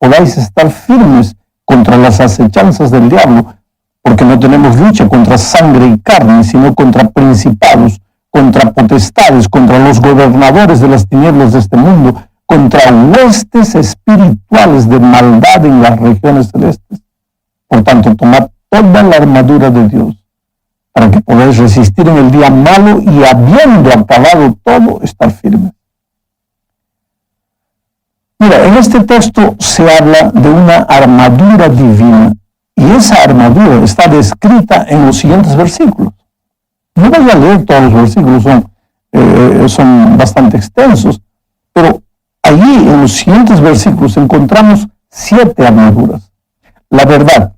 podáis estar firmes contra las acechanzas del diablo, porque no tenemos lucha contra sangre y carne, sino contra principados, contra potestades, contra los gobernadores de las tinieblas de este mundo, contra huestes espirituales de maldad en las regiones celestes. Por tanto, tomad toda la armadura de Dios, para que podáis resistir en el día malo y, habiendo acabado todo, estar firmes. Mira, en este texto se habla de una armadura divina, y esa armadura está descrita en los siguientes versículos. No voy a leer todos los versículos, son bastante extensos, pero allí en los siguientes versículos encontramos 7 armaduras. La verdad,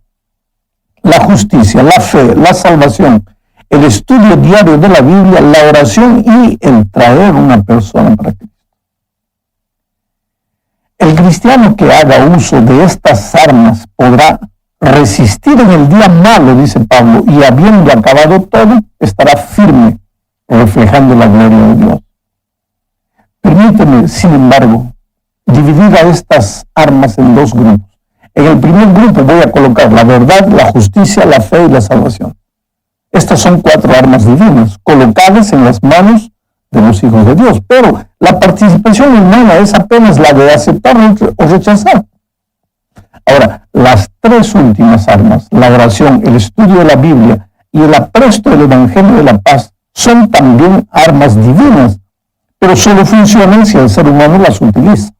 la justicia, la fe, la salvación, el estudio diario de la Biblia, la oración y el traer una persona para Cristo. El cristiano que haga uso de estas armas podrá resistir en el día malo, dice Pablo, y habiendo acabado todo, estará firme, reflejando la gloria de Dios. Permíteme, sin embargo, dividir a estas armas en 2 grupos. En el primer grupo voy a colocar la verdad, la justicia, la fe y la salvación. Estas son 4 armas divinas, colocadas en las manos de los hijos de Dios, pero la participación humana es apenas la de aceptar o rechazar. Ahora, las 3 últimas armas, la oración, el estudio de la Biblia y el apresto del Evangelio de la paz, son también armas divinas, pero solo funcionan si el ser humano las utiliza.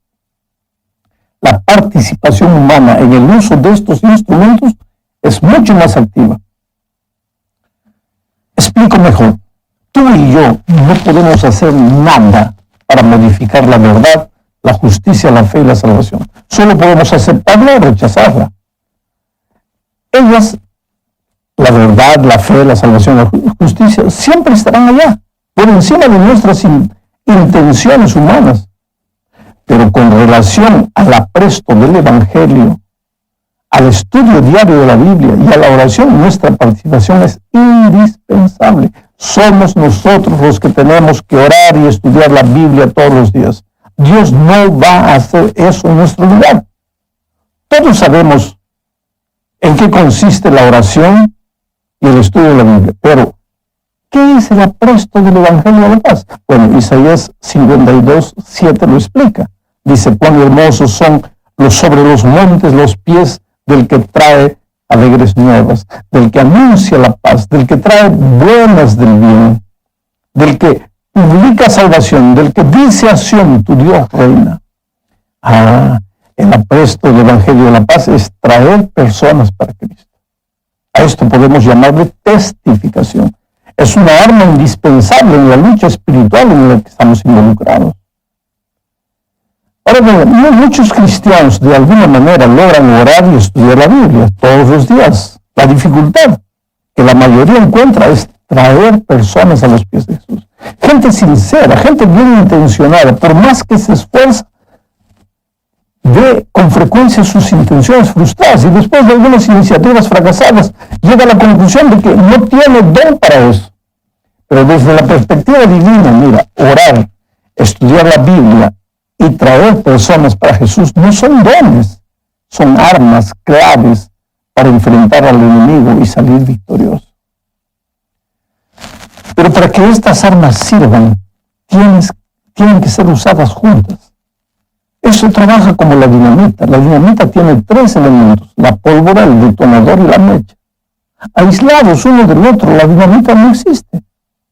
La participación humana en el uso de estos instrumentos es mucho más activa. Explico mejor. Tú y yo no podemos hacer nada para modificar la verdad, la justicia, la fe y la salvación. Solo podemos aceptarla o rechazarla. Ellas, la verdad, la fe, la salvación, la justicia, siempre estarán allá, por encima de nuestras intenciones humanas. Pero con relación al apresto del Evangelio, al estudio diario de la Biblia y a la oración, nuestra participación es indispensable. Somos nosotros los que tenemos que orar y estudiar la Biblia todos los días. Dios no va a hacer eso en nuestro lugar. Todos sabemos en qué consiste la oración y el estudio de la Biblia, pero ¿qué es el apresto del Evangelio de la paz? Bueno, Isaías 52:7 lo explica. Dice, cuán hermosos son sobre los montes los pies del que trae alegres nuevas, del que anuncia la paz, del que trae buenas del bien, del que publica salvación, del que dice a Sión, tu Dios reina. El apresto del Evangelio de la paz es traer personas para Cristo. A esto podemos llamarle testificación. Es una arma indispensable en la lucha espiritual en la que estamos involucrados. Ahora bien, muchos cristianos de alguna manera logran orar y estudiar la Biblia todos los días. La dificultad que la mayoría encuentra es traer personas a los pies de Jesús. Gente sincera, gente bien intencionada, por más que se esfuerza, ve con frecuencia sus intenciones frustradas y después de algunas iniciativas fracasadas llega a la conclusión de que no tiene don para eso. Pero desde la perspectiva divina, mira, orar, estudiar la Biblia y traer personas para Jesús no son dones, son armas claves para enfrentar al enemigo y salir victorioso. Pero para que estas armas sirvan, tienen que ser usadas juntas. Eso trabaja como la dinamita. La dinamita tiene 3 elementos: la pólvora, el detonador y la mecha. Aislados uno del otro, la dinamita no existe,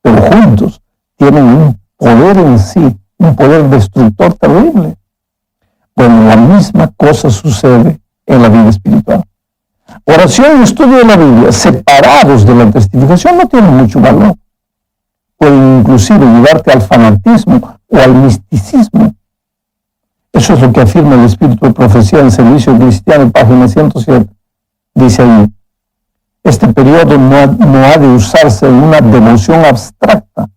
pero juntos tienen un poder en sí, un poder destructor terrible. Bueno, la misma cosa sucede en la vida espiritual. Oración y estudio de la Biblia, separados de la testificación, no tienen mucho valor. Pueden inclusive llevarte al fanatismo o al misticismo. Eso es lo que afirma el Espíritu de Profecía en Servicio Cristiano, página 107. Dice ahí, este periodo no ha de usarse en una devoción abstracta.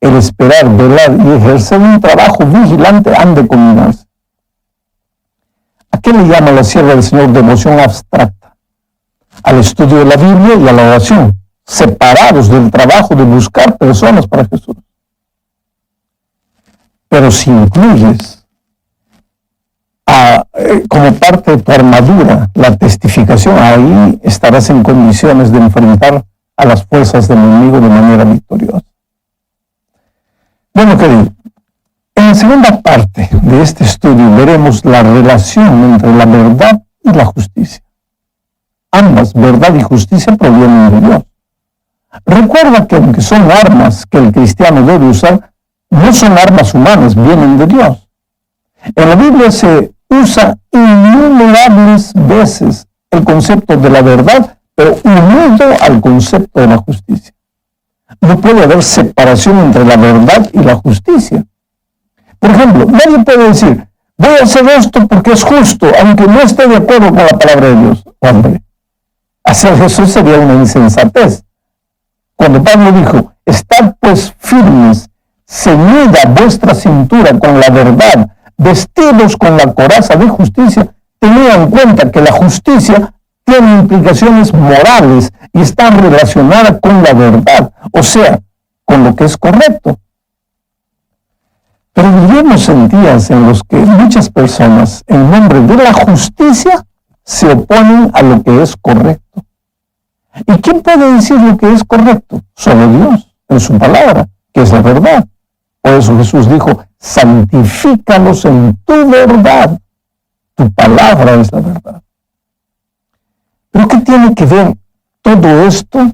El esperar, velar y ejercer un trabajo vigilante han de combinarse. ¿A qué le llama la sierva del Señor devoción abstracta? Al estudio de la Biblia y a la oración, separados del trabajo de buscar personas para Jesús. Pero si incluyes a como parte de tu armadura, la testificación, ahí estarás en condiciones de enfrentar a las fuerzas del enemigo de manera victoriosa. Bueno, querido, en la segunda parte de este estudio veremos la relación entre la verdad y la justicia. Ambas, verdad y justicia, provienen de Dios. Recuerda que aunque son armas que el cristiano debe usar, no son armas humanas, vienen de Dios. En la Biblia se usa innumerables veces el concepto de la verdad, pero unido al concepto de la justicia. No puede haber separación entre la verdad y la justicia. Por ejemplo, nadie puede decir, voy a hacer esto porque es justo, aunque no esté de acuerdo con la palabra de Dios. Hombre, hacer eso sería una insensatez. Cuando Pablo dijo, estad pues firmes, ceñida vuestra cintura con la verdad, vestidos con la coraza de justicia, tenía en cuenta que la justicia tiene implicaciones morales y está relacionada con la verdad, o sea, con lo que es correcto. Pero vivimos en días en los que muchas personas, en nombre de la justicia, se oponen a lo que es correcto. ¿Y quién puede decir lo que es correcto? Solo Dios, en su palabra, que es la verdad. Por eso Jesús dijo, santifícalos en tu verdad. Tu palabra es la verdad. ¿Pero qué tiene que ver todo esto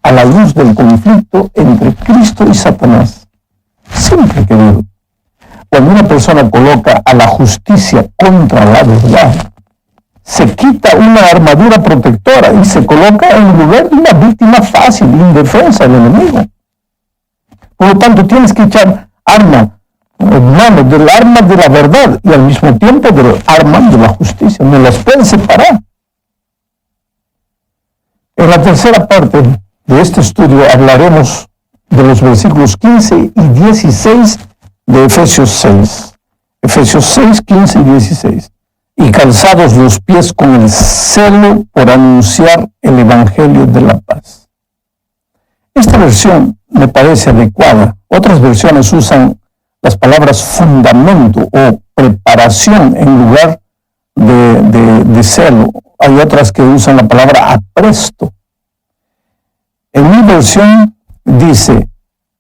a la luz del conflicto entre Cristo y Satanás? Siempre, querido, cuando una persona coloca a la justicia contra la verdad, se quita una armadura protectora y se coloca en lugar de una víctima fácil, indefensa del enemigo. Por lo tanto, tienes que echar mano del arma de la verdad y al mismo tiempo del arma de la justicia. No las puedes separar. En la tercera parte de este estudio hablaremos de los versículos 15 y 16 de Efesios 6. Efesios 6, 15 y 16. Y calzados los pies con el celo por anunciar el Evangelio de la paz. Esta versión me parece adecuada. Otras versiones usan las palabras fundamento o preparación en lugar de celo. Hay otras que usan la palabra apresto. En mi versión dice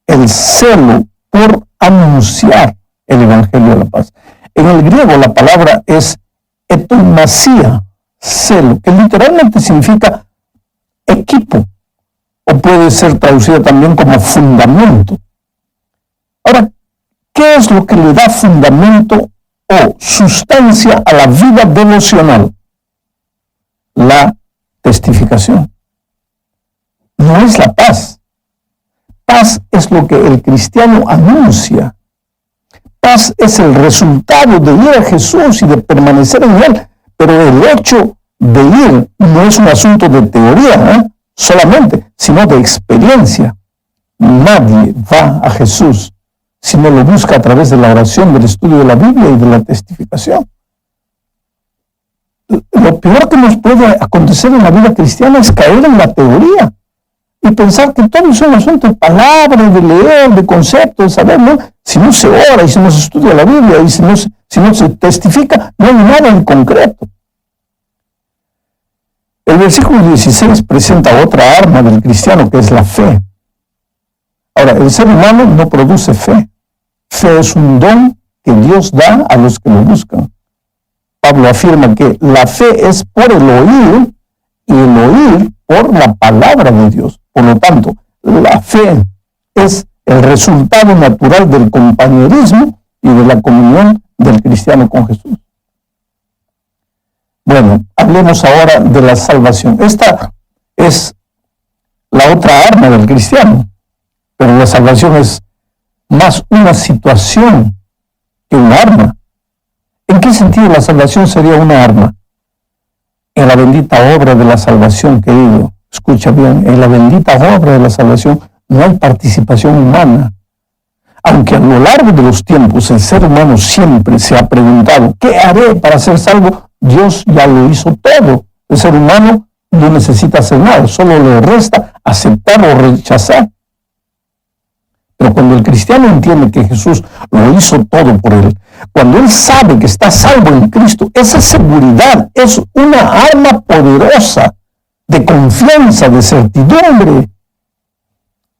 el celo por anunciar el Evangelio de la paz. En el griego la palabra es etoimasia, celo, que literalmente significa equipo, o puede ser traducida también como fundamento. Ahora, ¿qué es lo que le da fundamento o sustancia a la vida devocional? La testificación. No es la paz. Paz es lo que el cristiano anuncia. Paz es el resultado de ir a Jesús y de permanecer en Él. Pero el hecho de ir no es un asunto de teoría, solamente, sino de experiencia. Nadie va a Jesús si no lo busca a través de la oración, del estudio de la Biblia y de la testificación. Lo peor que nos puede acontecer en la vida cristiana es caer en la teoría y pensar que todo es un asunto de palabras, de leer, de conceptos, de saber, ¿no? Si no se ora y si no se estudia la Biblia y si no se testifica, no hay nada en concreto. El versículo 16 presenta otra arma del cristiano, que es la fe. Ahora, el ser humano no produce fe. Fe es un don que Dios da a los que lo buscan. Pablo afirma que la fe es por el oír y el oír por la palabra de Dios. Por lo tanto, la fe es el resultado natural del compañerismo y de la comunión del cristiano con Jesús. Bueno, hablemos ahora de la salvación. Esta es la otra arma del cristiano, pero la salvación es más una situación que un arma. ¿En qué sentido la salvación sería una arma? En la bendita obra de la salvación, querido, escucha bien, en la bendita obra de la salvación no hay participación humana. Aunque a lo largo de los tiempos el ser humano siempre se ha preguntado, ¿qué haré para ser salvo? Dios ya lo hizo todo. El ser humano no necesita hacer nada, solo le resta aceptar o rechazar. Pero cuando el cristiano entiende que Jesús lo hizo todo por él, Cuando él sabe que está salvo en Cristo, esa seguridad es una arma poderosa de confianza, de certidumbre.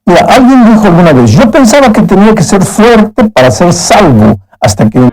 Mira, alguien dijo alguna vez, yo pensaba que tenía que ser fuerte para ser salvo, hasta que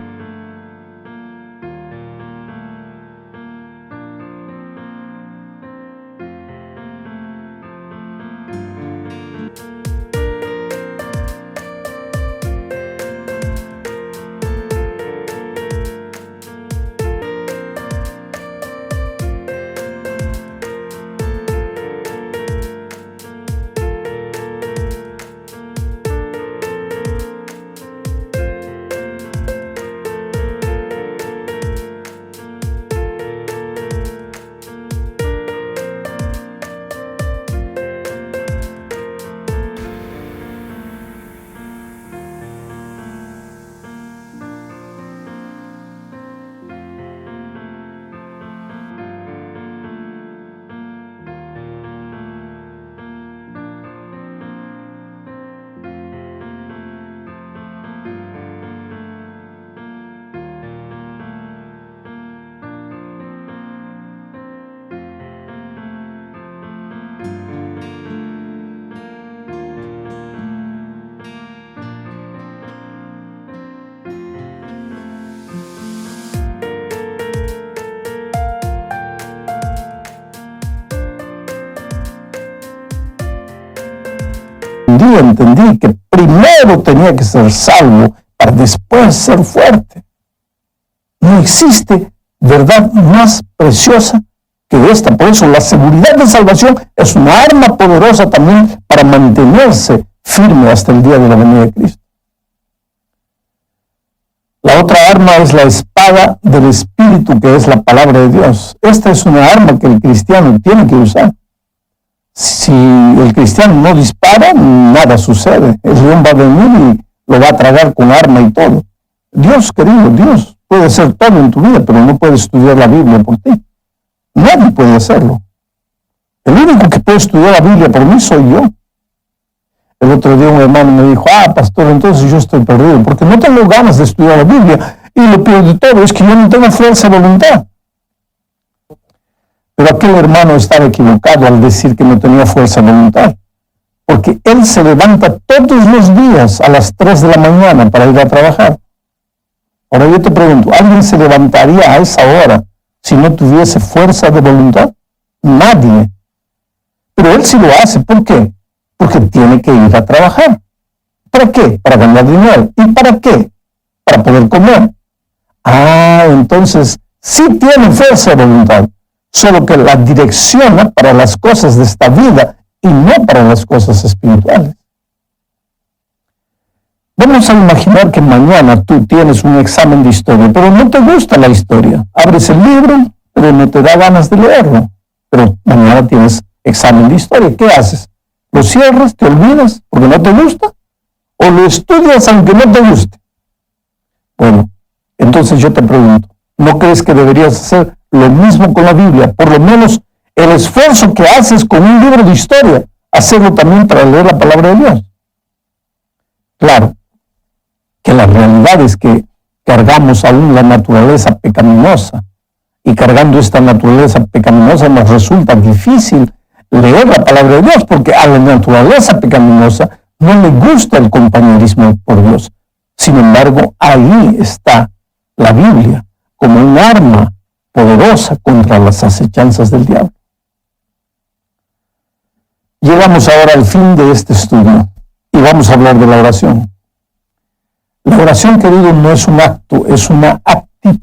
entendí que primero tenía que ser salvo para después ser fuerte. No existe verdad más preciosa que esta. Por eso la seguridad de salvación es una arma poderosa también para mantenerse firme hasta el día de la venida de Cristo. La otra arma es la espada del Espíritu, que es la palabra de Dios. Esta es una arma que el cristiano tiene que usar. Si el cristiano no dispara, nada sucede. El león va a venir y lo va a tragar con arma y todo. Dios, querido, Dios puede hacer todo en tu vida, pero no puede estudiar la Biblia por ti. Nadie puede hacerlo. El único que puede estudiar la Biblia por mí soy yo. El otro día un hermano me dijo, pastor, entonces yo estoy perdido, porque no tengo ganas de estudiar la Biblia. Y lo peor de todo es que yo no tengo fuerza de voluntad. Pero aquel hermano estaba equivocado al decir que no tenía fuerza de voluntad, porque él se levanta todos los días a las 3 de la mañana para ir a trabajar. Ahora yo te pregunto, ¿alguien se levantaría a esa hora si no tuviese fuerza de voluntad? Nadie. Pero él sí lo hace. ¿Por qué? Porque tiene que ir a trabajar. ¿Para qué? Para ganar dinero. ¿Y para qué? Para poder comer. Entonces sí tiene fuerza de voluntad, solo que la direcciona para las cosas de esta vida y no para las cosas espirituales. Vamos a imaginar que mañana tú tienes un examen de historia, pero no te gusta la historia. Abres el libro, pero no te da ganas de leerlo. Pero mañana tienes examen de historia. ¿Qué haces? ¿Lo cierras, te olvidas porque no te gusta? ¿O lo estudias aunque no te guste? Bueno, entonces yo te pregunto, ¿no crees que deberías hacer lo mismo con la Biblia? Por lo menos el esfuerzo que haces con un libro de historia, hacerlo también para leer la palabra de Dios. Claro, que la realidad es que cargamos aún la naturaleza pecaminosa, y cargando esta naturaleza pecaminosa nos resulta difícil leer la palabra de Dios, porque a la naturaleza pecaminosa no le gusta el compañerismo por Dios. Sin embargo, ahí está la Biblia como un arma poderosa contra las acechanzas del diablo. Llegamos ahora al fin de este estudio y vamos a hablar de la oración. La oración, querido, no es un acto, es una actitud.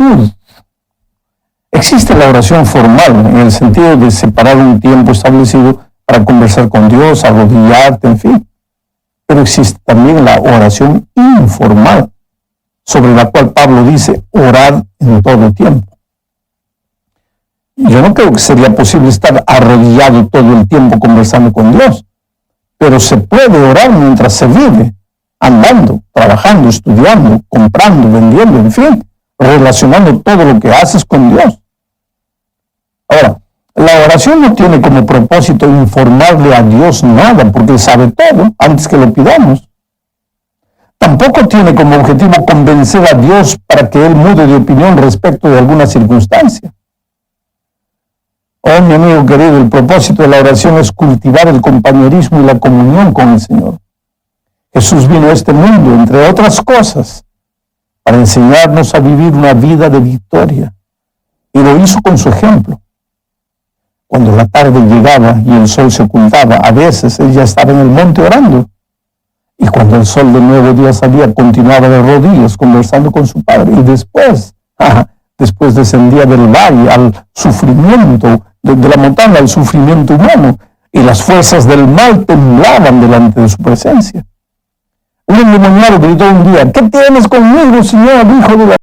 quietud. Existe la oración formal, en el sentido de separar un tiempo establecido para conversar con Dios, arrodillarte, en fin. Pero existe también la oración informal, sobre la cual Pablo dice, orad en todo tiempo. Yo no creo que sería posible estar arrodillado todo el tiempo conversando con Dios, pero se puede orar mientras se vive, andando, trabajando, estudiando, comprando, vendiendo, en fin, relacionando todo lo que haces con Dios. Ahora, la oración no tiene como propósito informarle a Dios nada, porque Él sabe todo antes que lo pidamos. Tampoco tiene como objetivo convencer a Dios para que Él mude de opinión respecto de alguna circunstancia. Oh, mi amigo querido, el propósito de la oración es cultivar el compañerismo y la comunión con el Señor. Jesús vino a este mundo, entre otras cosas, para enseñarnos a vivir una vida de victoria. Y lo hizo con su ejemplo. Cuando la tarde llegaba y el sol se ocultaba, a veces Él ya estaba en el monte orando. Y cuando el sol del nuevo día salía, continuaba de rodillas conversando con su Padre. Y después descendía del valle al sufrimiento, de la montaña al sufrimiento humano. Y las fuerzas del mal temblaban delante de su presencia. Un endemoniado gritó un día, ¿qué tienes conmigo, Señor, hijo de la